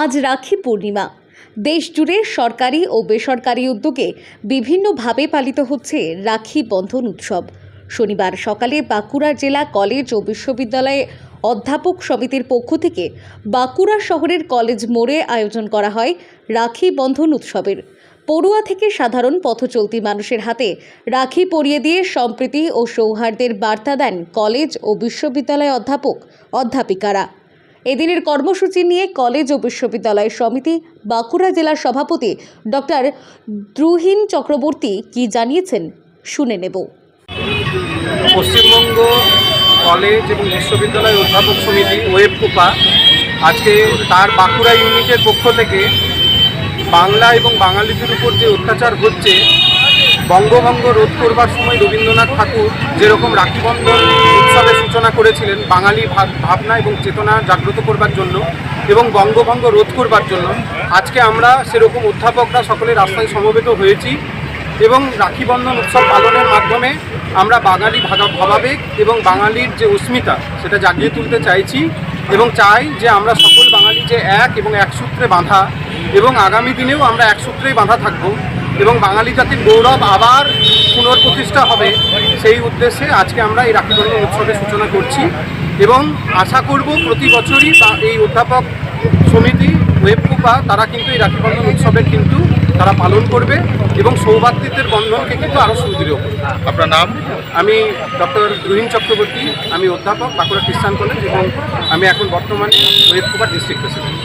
আজ রাখি পূর্ণিমা। দেশ জুড়ে সরকারি ও বেসরকারি উদ্যোগে বিভিন্নভাবে পালিত হচ্ছে রাখি বন্ধন উৎসব। শনিবার সকালে বাঁকুড়া জেলা কলেজ ও বিশ্ববিদ্যালয়ে অধ্যাপক সমিতির পক্ষ থেকে বাঁকুড়া শহরের কলেজ মোড়ে আয়োজন করা হয় রাখি বন্ধন উৎসবের। পড়ুয়া থেকে সাধারণ পথচলতি মানুষের হাতে রাখি পরিয়ে দিয়ে সম্প্রীতি ও সৌহার্দ্যের বার্তা দেন কলেজ ও বিশ্ববিদ্যালয় অধ্যাপক অধ্যাপিকারা। এদিনের কর্মসূচি নিয়ে কলেজ ও বিশ্ববিদ্যালয় সমিতি বাঁকুড়া জেলার সভাপতি ডক্টর দ্রুহীন চক্রবর্তী কি জানিয়েছেন শুনে নেব। পশ্চিমবঙ্গ কলেজ এবং বিশ্ববিদ্যালয় অধ্যাপক সমিতি ওয়েবকুপা আজকে তার বাঁকুড়া ইউনিটের পক্ষ থেকে বাংলা এবং বাঙালিদের উপর যে অত্যাচার হচ্ছে, বঙ্গভঙ্গ রোধ করবার সময় রবীন্দ্রনাথ ঠাকুর যেরকম রাখি বন্ধন উৎসবের সূচনা করেছিলেন বাঙালি ভাবনা এবং চেতনা জাগ্রত করবার জন্য এবং বঙ্গভঙ্গ রোধ করবার জন্য, আজকে আমরা সেরকম অধ্যাপকরা সকলে রাস্তায় সমবেত হয়েছি এবং রাখি বন্ধন উৎসব পালনের মাধ্যমে আমরা বাঙালি ভাবাবেগ এবং বাঙালির যে অস্মিতা সেটা জাগিয়ে তুলতে চাইছি এবং চাই যে আমরা সকল বাঙালি যে এক এবং এক সূত্রে বাঁধা এবং আগামী দিনেও আমরা এক সূত্রেই বাঁধা থাকব এবং বাঙালি জাতির গৌরব আবার পুনঃপ্রতিষ্ঠা হবে, সেই উদ্দেশ্যে আজকে আমরা এই রাখি বন্ধন উৎসবের সূচনা করছি এবং আশা করব প্রতি বছরই এই অধ্যাপক সমিতি ওয়েবকুপা তারা কিন্তু এই রাখি বন্ধন উৎসবের কিন্তু তারা পালন করবে এবং সৌভাতৃত্বের বন্ধনকে কিন্তু আরও সুদৃঢ় করবে। আপনার নাম? আমি ডক্টর দ্রুহীন চক্রবর্তী, আমি অধ্যাপক বাঁকুড়া খ্রিস্টান কলেজ এবং আমি এখন বর্তমানে ওয়েবকুপার ডিস্ট্রিক্ট প্রেসিডেন্ট।